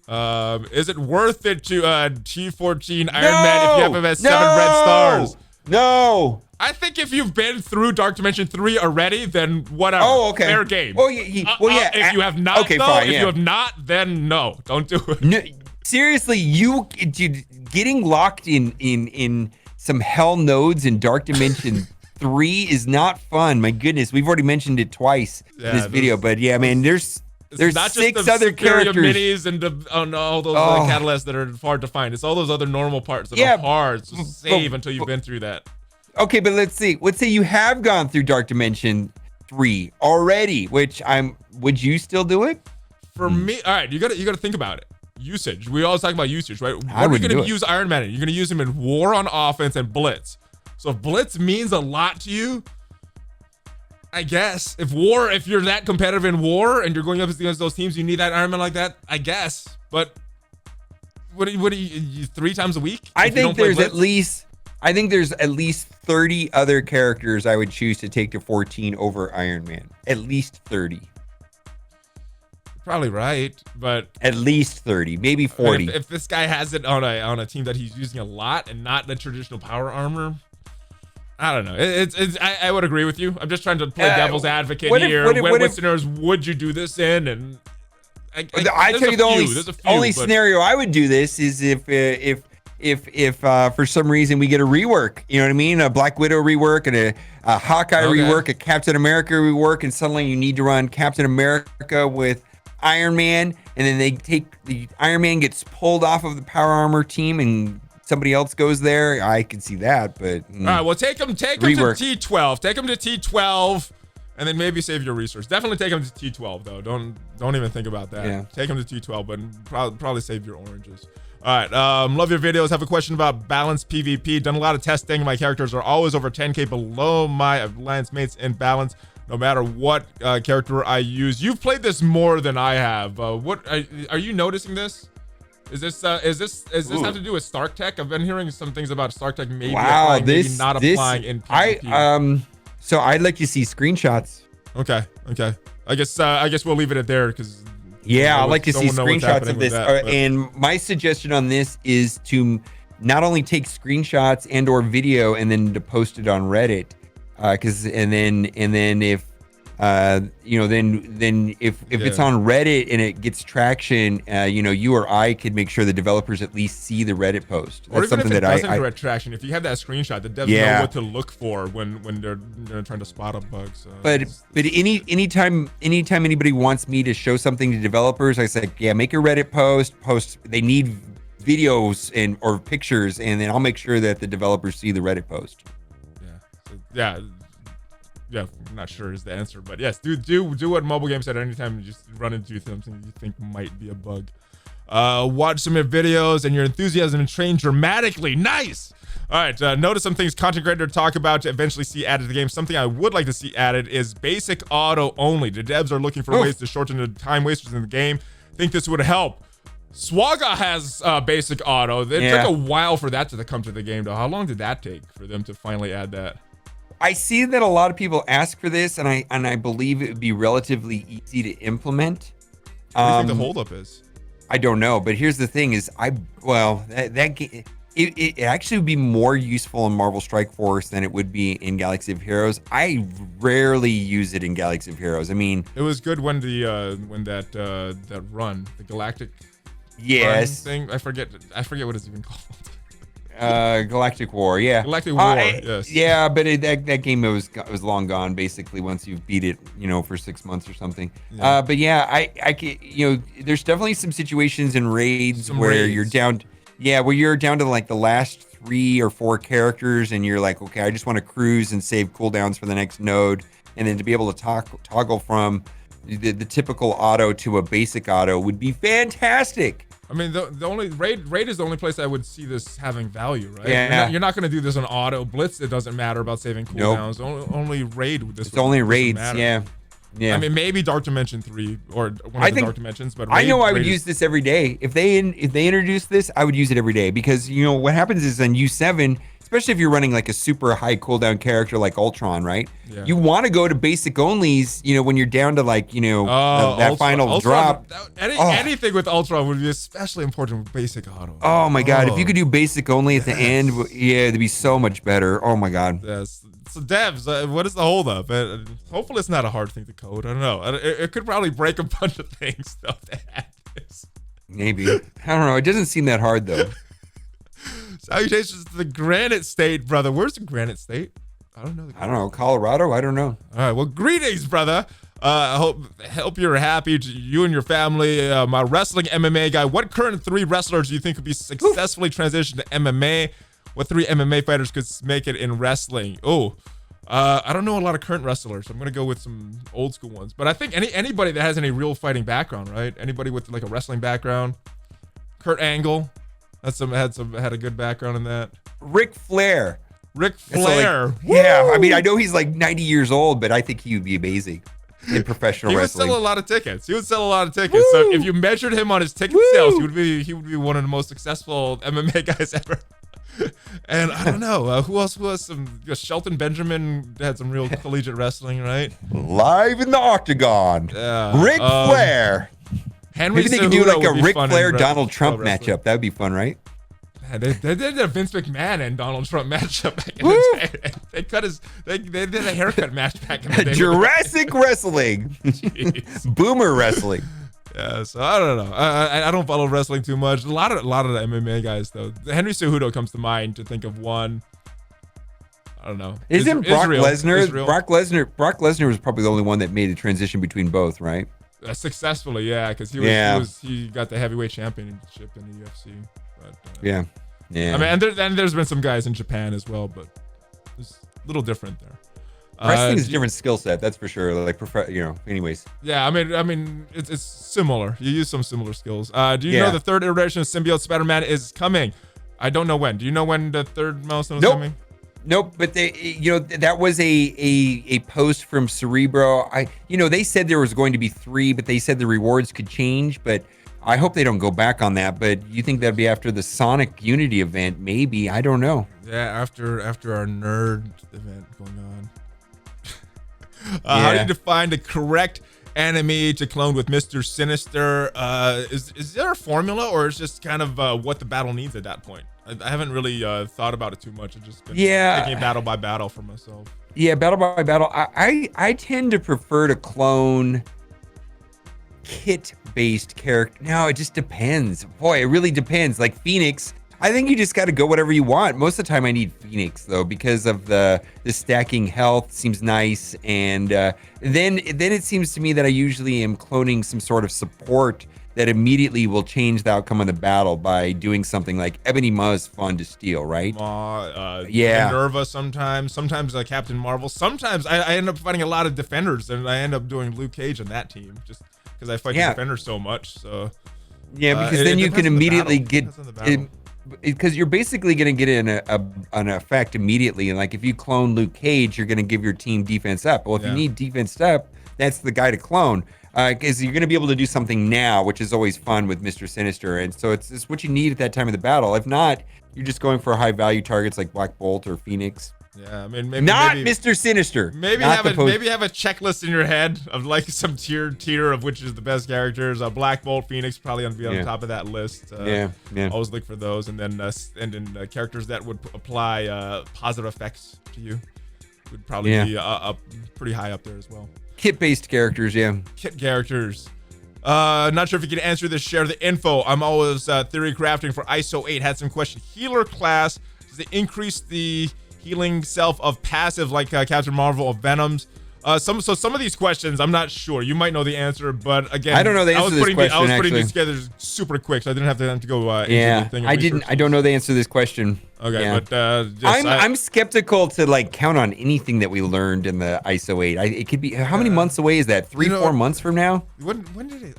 Is it worth it to T14 Iron Man if you have him at 7 red stars? No. I think if you've been through Dark Dimension 3 already, then whatever. Oh, okay. Fair game. Oh, yeah. If you have not, if you have not, then no, don't do it. No, seriously, you getting locked in some hell nodes in Dark Dimension 3 is not fun. My goodness, we've already mentioned it twice in this video, but yeah, man, there's not 6 just the other characters. minis and all those other catalysts that are hard to find. It's all those other normal parts that are hard to save until you've been through that. Okay, but let's see. Let's say you have gone through Dark Dimension 3 already, which would you still do it? For me, all right, you gotta think about it. Usage. We always talk about usage, right? What are you gonna use Iron Man in? You're gonna use him in War on offense and Blitz. So if Blitz means a lot to you, I guess. If you're that competitive in War and you're going up against those teams, you need that Iron Man like that, I guess. But what do you 3 times a week? I think there's at least 30 other characters I would choose to take to 14 over Iron Man. At least 30. Probably right, but at least 30, maybe 40. If this guy has it on a team that he's using a lot and not the traditional power armor, I don't know. I would agree with you. I'm just trying to play devil's advocate here. What scenarios would you do this in? And I tell you, the only scenario I would do this is if for some reason we get a rework, you know what I mean? A Black Widow rework and a Hawkeye rework, a Captain America rework, and suddenly you need to run Captain America with Iron Man, and then the Iron Man gets pulled off of the power armor team and somebody else goes there. I can see that, but all right, well, take him to T12. Take him to T12, and then maybe save your resource. Definitely take him to T12 though. Don't even think about that. Yeah. Take him to T12, but probably save your oranges. All right, love your videos. Have a question about balanced PvP. Done a lot of testing. My characters are always over 10k below my alliance mates in balance, no matter what character I use. You've played this more than I have. What are you noticing this? Is this have to do with Stark Tech? I've been hearing some things about Stark Tech maybe applying, maybe not applying in PvP. So I'd like to see screenshots. Okay. I guess we'll leave it at there because I'd like to see screenshots of this. And my suggestion on this is to not only take screenshots and or video and then to post it on Reddit, and then if if it's on Reddit and it gets traction, you or I could make sure the developers at least see the Reddit post. That's or even something if it that doesn't get traction, if you have that screenshot, the devs know what to look for when they're trying to spot a bug. So but anytime anybody wants me to show something to developers, I say, make a Reddit post. They need videos or pictures, and then I'll make sure that the developers see the Reddit post. Yeah, I'm not sure is the answer, but yes, do what MobileGamer said. Anytime you just run into something you think might be a bug, watch some of your videos and your enthusiasm and train dramatically. Nice. All right, notice some things content creator talk about to eventually see added to the game. Something I would like to see added is basic auto only. The devs are looking for ways to shorten the time wasters in the game. Think this would help. Swaga has basic auto. It took a while for that to come to the game, though. How long did that take for them to finally add that? I see that a lot of people ask for this, and I believe it would be relatively easy to implement. What do you think the holdup is? I don't know, but here's the thing: it actually would be more useful in Marvel Strike Force than it would be in Galaxy of Heroes. I rarely use it in Galaxy of Heroes. I mean, it was good when that run, the Galactic Yes. thing. I forget what it's even called. Galactic War, yeah. Galactic War, yes. Yeah, but that game was long gone basically once you've beat it, for 6 months or something. Yeah. But yeah, I can, there's definitely some situations in raids where you're down, where you're down to like the last 3 or 4 characters, and you're like, okay, I just want to cruise and save cooldowns for the next node, and then to be able to toggle from the typical auto to a basic auto would be fantastic. I mean, the only raid is the only place I would see this having value, right? Yeah. You're not going to do this on auto. Blitz, it doesn't matter about saving cooldowns. Nope. Only raid with this. It's only raids, yeah. I mean, maybe Dark Dimension 3 or one of the Dark Dimensions, but raid, I would use this every day. If they introduce this, I would use it every day, because what happens is on U7, especially if you're running like a super high cooldown character like Ultron, right? Yeah. You want to go to basic onlys, when you're down to like, that final Ultron, drop. Anything with Ultron would be especially important with basic auto. Oh my God. If you could do basic only at the end, it'd be so much better. Oh my God. Yes. So devs, what is the holdup? Hopefully it's not a hard thing to code. I don't know. It could probably break a bunch of things though to add this. Maybe. I don't know. It doesn't seem that hard though. Salutations to the Granite State, brother. Where's the Granite State? I don't know. I don't know. Colorado? I don't know. All right. Well, greetings, brother. I hope you're happy. You and your family. My wrestling MMA guy. What current 3 wrestlers do you think could be successfully transitioned to MMA? What 3 MMA fighters could make it in wrestling? I don't know a lot of current wrestlers. I'm gonna go with some old school ones. But I think anybody that has any real fighting background, right? Anybody with like a wrestling background. Kurt Angle. Had a good background in that. Ric Flair. So yeah, I mean, I know he's like 90 years old, but I think he would be amazing in professional wrestling. He would sell a lot of tickets. So if you measured him on his ticket sales, he would be one of the most successful MMA guys ever. And I don't know who else was Shelton Benjamin had some real collegiate wrestling, right? Live in the octagon. Ric Flair. Maybe they could do like a Ric Flair Donald Trump matchup. That would be fun, right? Yeah, they did a Vince McMahon and Donald Trump matchup back in the day. They did a haircut match back in the day. Jurassic wrestling. Boomer wrestling. Yeah, so I don't know. I don't follow wrestling too much. A lot of the MMA guys though. Henry Cejudo comes to mind to think of one. I don't know. Isn't Brock Lesnar? Brock Lesnar was probably the only one that made the transition between both, right? Successfully, yeah, because he got the heavyweight championship in the UFC. But, yeah. I mean, and there's been some guys in Japan as well, but it's a little different there. Wrestling is a different skill set, that's for sure. Like, anyways. Yeah, I mean, it's similar. You use some similar skills. Do you know the 3rd iteration of Symbiote Spider-Man is coming? I don't know when. Do you know when the 3rd milestone is coming? Nope, but that was a post from Cerebro. They said there was going to be 3, but they said the rewards could change, but I hope they don't go back on that. But you think that'd be after the Sonic Unity event? Maybe, I don't know. Yeah, after our nerd event going on. How do you define the correct enemy to clone with Mr. Sinister? Is there a formula, or is just kind of what the battle needs at that point? I haven't really thought about it too much. I've just been taking it battle by battle for myself. Yeah, battle by battle. I tend to prefer to clone kit-based character. No, it just depends. Boy, it really depends. Like Phoenix, I think you just got to go whatever you want. Most of the time I need Phoenix though, because of the stacking health seems nice. And then it seems to me that I usually am cloning some sort of support that immediately will change the outcome of the battle by doing something like Ebony Maw is fun to steal, right? Minerva sometimes Captain Marvel. Sometimes I end up fighting a lot of defenders, and I end up doing Luke Cage on that team just because I fight the defenders so much. So because then you can immediately get it, because you're basically going to get an effect immediately. And like if you clone Luke Cage, you're going to give your team defense up. Well, if you need defense up, that's the guy to clone. Because you're going to be able to do something now, which is always fun with Mr. Sinister. And so it's what you need at that time of the battle. If not, you're just going for high value targets like Black Bolt or Phoenix. Yeah, I mean, maybe Mr. Sinister. Maybe have a checklist in your head of like some tier of which is the best characters. Black Bolt, Phoenix probably going to be on top of that list. Always look for those, and then characters that would apply positive effects to you would probably be up pretty high up there as well. Kit-based characters, Kit characters. Not sure if you can answer this. Share the info. I'm always theory crafting for Iso-8. Had some question. Healer class, does it increase the healing self of passive like Captain Marvel of Venoms? Some of these questions, I'm not sure. You might know the answer, but again, I don't know the answer to this question. I was putting actually. these together super quick, so I didn't have to go. Yeah, into the thing I didn't. I don't know the answer to this question. Okay, yeah. but I'm skeptical to like count on anything that we learned in the Iso-8. It could be how many months away is that? 4 months from now? When did it?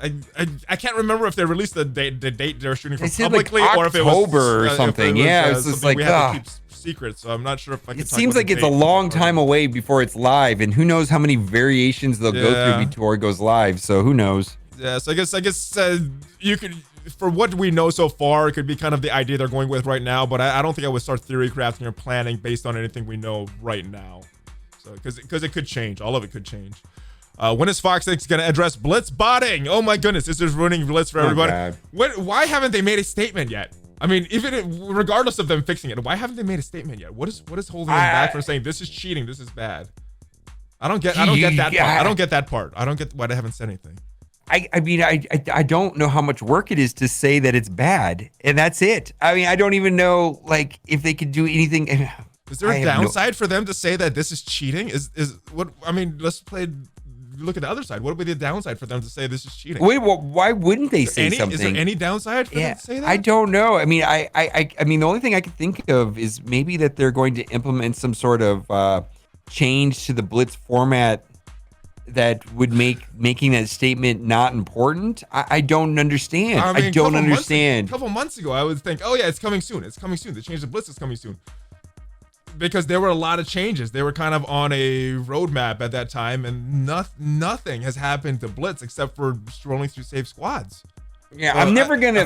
I can't remember if they released the date they're shooting for said, publicly, like, or if it was October or something. Yeah, it's just like we have to keep secret. So I'm not sure if I can. It seems like it's a long time away before it's live, and who knows how many variations they'll go through before it goes live. So who knows? Yeah. So I guess you could. For what we know so far, it could be kind of the idea they're going with right now, but I don't think I would start theory crafting or planning based on anything we know right now. So because it could change, all of it could change. When is Fox X gonna address blitz botting? Oh my goodness, this is ruining blitz for everybody. Why haven't they made a statement yet? I mean, regardless of them fixing it, why haven't they made a statement yet? What is holding them back from saying this is cheating, this is bad? I don't get that part. I don't get that part. I don't get why they haven't said anything. I mean, I don't know how much work it is to say that it's bad, and that's it. I mean, I don't even know like if they could do anything. Is there a downside for them to say that this is cheating? Is what I mean? Let's look at the other side. What would be the downside for them to say this is cheating? Wait, well, why wouldn't they say something? Is there any downside for them to say that? I don't know. I mean, I mean, the only thing I could think of is maybe that they're going to implement some sort of change to the blitz format that would make making that statement not important. I don't understand. I mean, I don't understand. A couple months ago, I would think, oh yeah, it's coming soon. It's coming soon. The change of blitz is coming soon. Because there were a lot of changes. They were kind of on a roadmap at that time, and nothing has happened to blitz except for scrolling through save squads. Yeah, I'm never gonna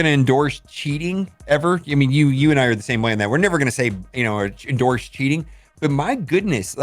endorse cheating ever. I mean, you and I are the same way on that. We're never gonna say, or endorse cheating. But my goodness,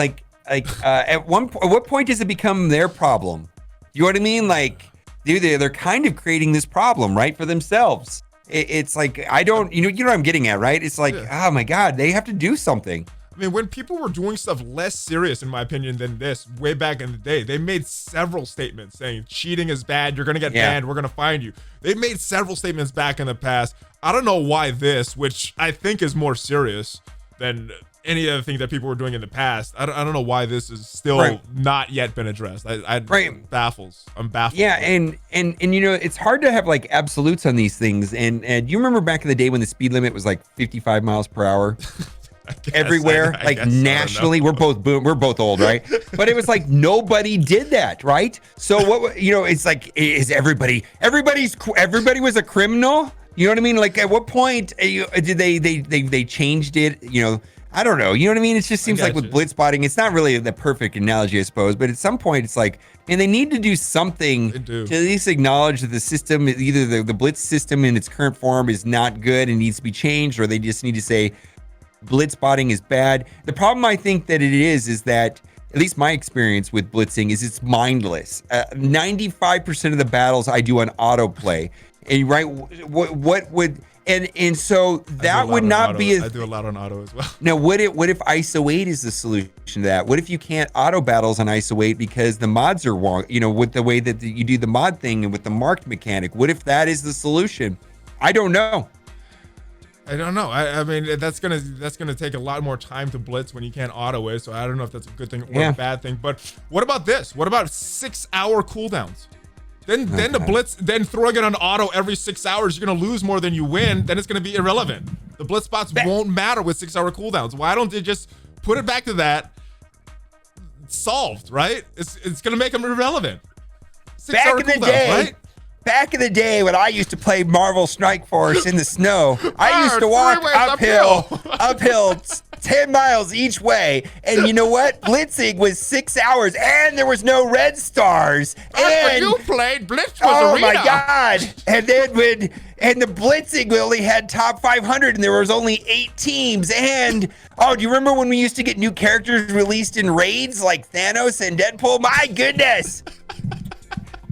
at what point does it become their problem? You know what I mean? Like, they're kind of creating this problem, right, for themselves. It's like, I don't, you know what I'm getting at, right? It's like, oh my God, they have to do something. I mean, when people were doing stuff less serious, in my opinion, than this way back in the day, they made several statements saying cheating is bad. You're going to get banned. We're going to find you. They made several statements back in the past. I don't know why this, which I think is more serious than any other thing that people were doing in the past. I don't know why this is still not yet been addressed. I'm baffled. Yeah, and it's hard to have like absolutes on these things. And you remember back in the day when the speed limit was like 55 miles per hour everywhere, like nationally. We're both old, right? But it was like nobody did that, right? So what it's like, is everybody was a criminal? You know what I mean? Like, at what point did they changed it? I don't know. You know what I mean? It just seems like with blitzbotting, it's not really the perfect analogy, I suppose. But at some point, it's like, man, they need to do something to at least acknowledge that the system, either the blitz system in its current form is not good and needs to be changed, or they just need to say blitzbotting is bad. The problem I think that it is that, at least my experience with blitzing, is it's mindless. 95% of the battles I do on autoplay. And what would and so that would not be I do a lot on auto as well. Now, what if Iso-8 is the solution to that? What if you can't auto battles on Iso-8 because the mods are wrong? With the way that you do the mod thing and with the marked mechanic. What if that is the solution? I don't know. I mean, that's gonna take a lot more time to blitz when you can't auto it. So I don't know if that's a good thing or a bad thing. But what about this? What about 6-hour cooldowns? Then the blitz, then throwing it on auto every 6 hours, you're gonna lose more than you win. Then it's gonna be irrelevant. The blitz spots won't matter with 6-hour cooldowns. Why don't they just put it back to that? It's solved, right? It's gonna make them irrelevant. 6-hour cooldowns, right? Back in the day when I used to play Marvel Strike Force in the snow, I used to walk uphill 10 miles each way. And you know what? Blitzing was 6 hours and there was no red stars. And you played Blitz was oh arena. My God. And then the blitzing, we only had top 500 and there was only 8 teams. And do you remember when we used to get new characters released in raids like Thanos and Deadpool? My goodness.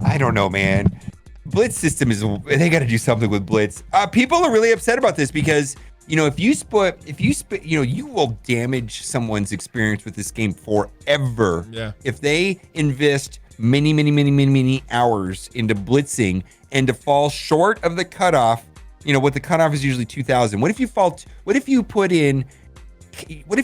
I don't know, man. Blitz system they got to do something with blitz. People are really upset about this because, if you split, you will damage someone's experience with this game forever. Yeah. If they invest many hours into blitzing, and to fall short of the cutoff, what the cutoff is usually 2,000. What if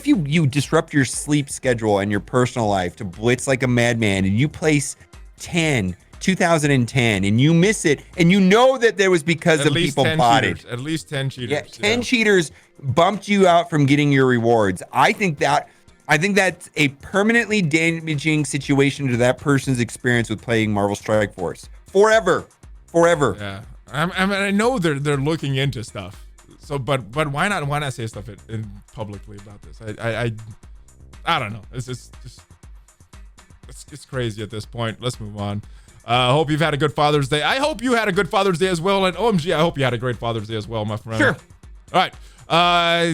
you disrupt your sleep schedule and your personal life to blitz like a madman, and you place 2010, and you miss it, and you know that there was because of people botted. At least 10 cheaters. Yeah, 10 cheaters bumped you out from getting your rewards. I think that's a permanently damaging situation to that person's experience with playing Marvel Strike Force. Forever. Yeah. I know they're looking into stuff. So, but why not say stuff in publicly about this? I don't know. It's crazy at this point. Let's move on. Hope you've had a good Father's Day. I hope you had a good Father's Day as well. And OhEmGee, I hope you had a great Father's Day as well, my friend. Sure. All right.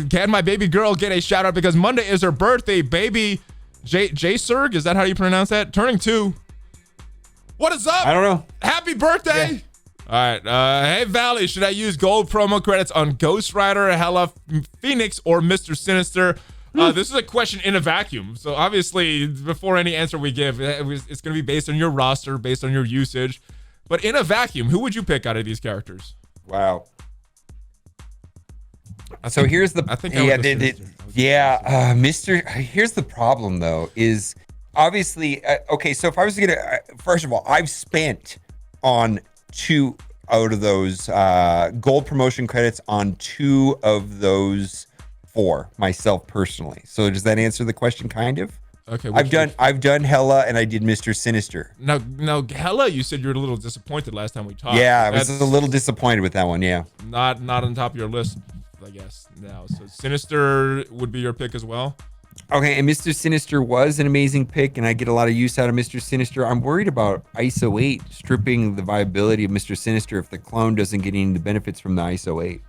Can my baby girl get a shout out because Monday is her birthday? Baby J-Serg, is that how you pronounce that? Turning 2. What is up? I don't know. Happy birthday. Yeah. All right. Hey, Valley, should I use gold promo credits on Ghost Rider, Hela, Phoenix, or Mr. Sinister? This is a question in a vacuum. So obviously, before any answer we give, it's going to be based on your roster, based on your usage. But in a vacuum, who would you pick out of these characters? Wow. So here's the here's the problem though, is obviously okay. So if I was gonna, first of all, I've spent on 2 out of those gold promotion credits on 2 of those 4 myself personally. So does that answer the question? Kind of. Okay. I've done Hela and I did Mr. Sinister. Now Hela, you said you were a little disappointed last time we talked. Yeah, I was a little disappointed with that one. Yeah. Not on top of your list, I guess now. So Sinister would be your pick as well. Okay, and Mr. Sinister was an amazing pick, and I get a lot of use out of Mr. Sinister. I'm worried about Iso-8 stripping the viability of Mr. Sinister if the clone doesn't get any of the benefits from the Iso-8.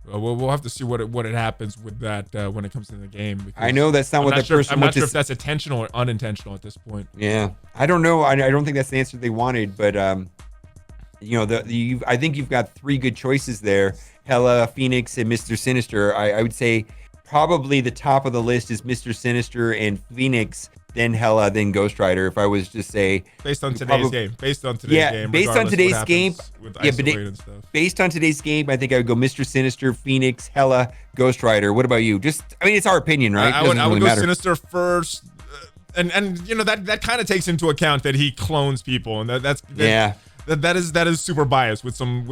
Well, we'll have to see what it happens with that when it comes to the game. I know that's not what that person. I'm not sure if that's intentional or unintentional at this point. Yeah, I don't know. I don't think that's the answer they wanted, but I think you've got 3 good choices there: Hela, Phoenix, and Mr. Sinister. I would say probably the top of the list is Mr. Sinister and Phoenix, then Hela, then Ghost Rider. If I was to say based on today's game, based on today's game, based on today's game, I think I would go Mr. Sinister, Phoenix, Hela, Ghost Rider. What about you? It's our opinion, right? I would go Sinister first, and that kind of takes into account that he clones people, and that is super biased with some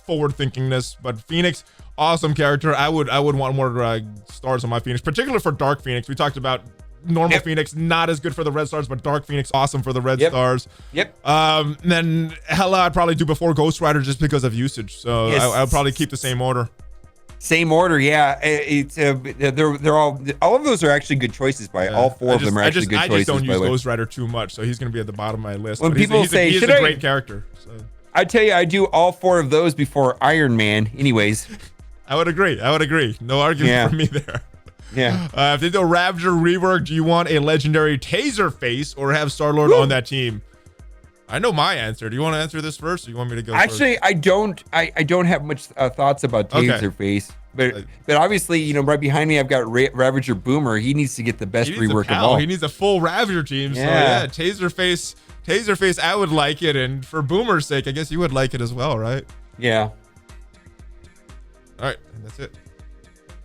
forward thinkingness. But Phoenix, awesome character. I would want more stars on my Phoenix, particularly for Dark Phoenix. We talked about normal Phoenix, not as good for the red stars, but Dark Phoenix, awesome for the red stars. Then Hela I'd probably do before Ghost Rider just because of usage. So I'll probably keep the same order. Same order, yeah. They're all of those are actually good choices by all 4 of them are actually good choices. I just don't use Ghost Rider too much, so he's going to be at the bottom of my list. When people say, he's a great character. So. I tell you, I do all 4 of those before Iron Man. Anyways, I would agree. No argument from me there. Yeah. If they do a Ravager rework, do you want a legendary Taser face or have Star-Lord on that team? I know my answer. Do you want to answer this first, or you want me to go Actually, first? I don't have much thoughts about Taser face. But obviously, right behind me, I've got Ravager Boomer. He needs to get the best rework of all. He needs a full Ravager team. Yeah. So yeah, Taser face, I would like it. And for Boomer's sake, I guess you would like it as well, right? Yeah. All right. And that's it.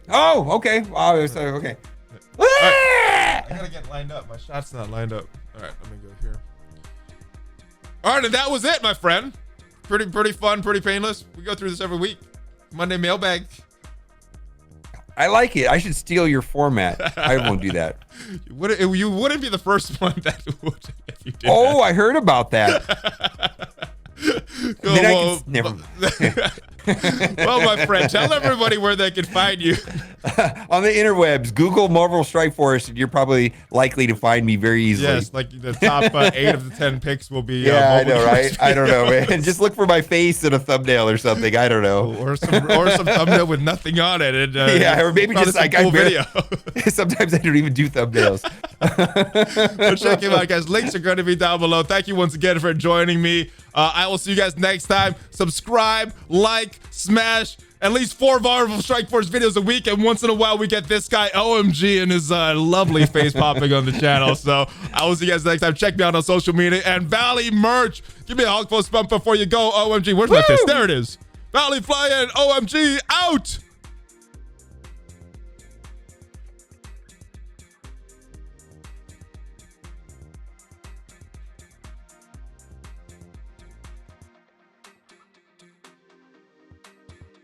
Oh, okay. Wow. Okay. Right. I got to get lined up. My shot's not lined up. All right. Let me go here. All right. And that was it, my friend. Pretty fun, pretty painless. We go through this every week. Monday mailbag. I like it. I should steal your format. I won't do that. You wouldn't be the first one that would if you did. Oh, I heard about that. Never mind. Well, my friend, tell everybody where they can find you. On the interwebs, Google Marvel Strike Force, and you're probably likely to find me very easily. Yes, like the top 8 of the 10 picks will be. Yeah, I know, right? I don't know, man. Just look for my face in a thumbnail or something. I don't know. Or some thumbnail with nothing on it. And, or maybe just like cool video. Sometimes I don't even do thumbnails. But check him out, guys. Links are going to be down below. Thank you once again for joining me. I will see you guys next time. Subscribe, like, like, smash at least 4 Marvel Strike Force videos a week, and once in a while we get this guy OhEmGee and his lovely face popping on the channel. So I will see you guys next time. Check me out on social media and Valley merch. Give me a Hulk post bump before you go. OhEmGee, where's my fist? There it is. ValleyFlyin, OhEmGee out.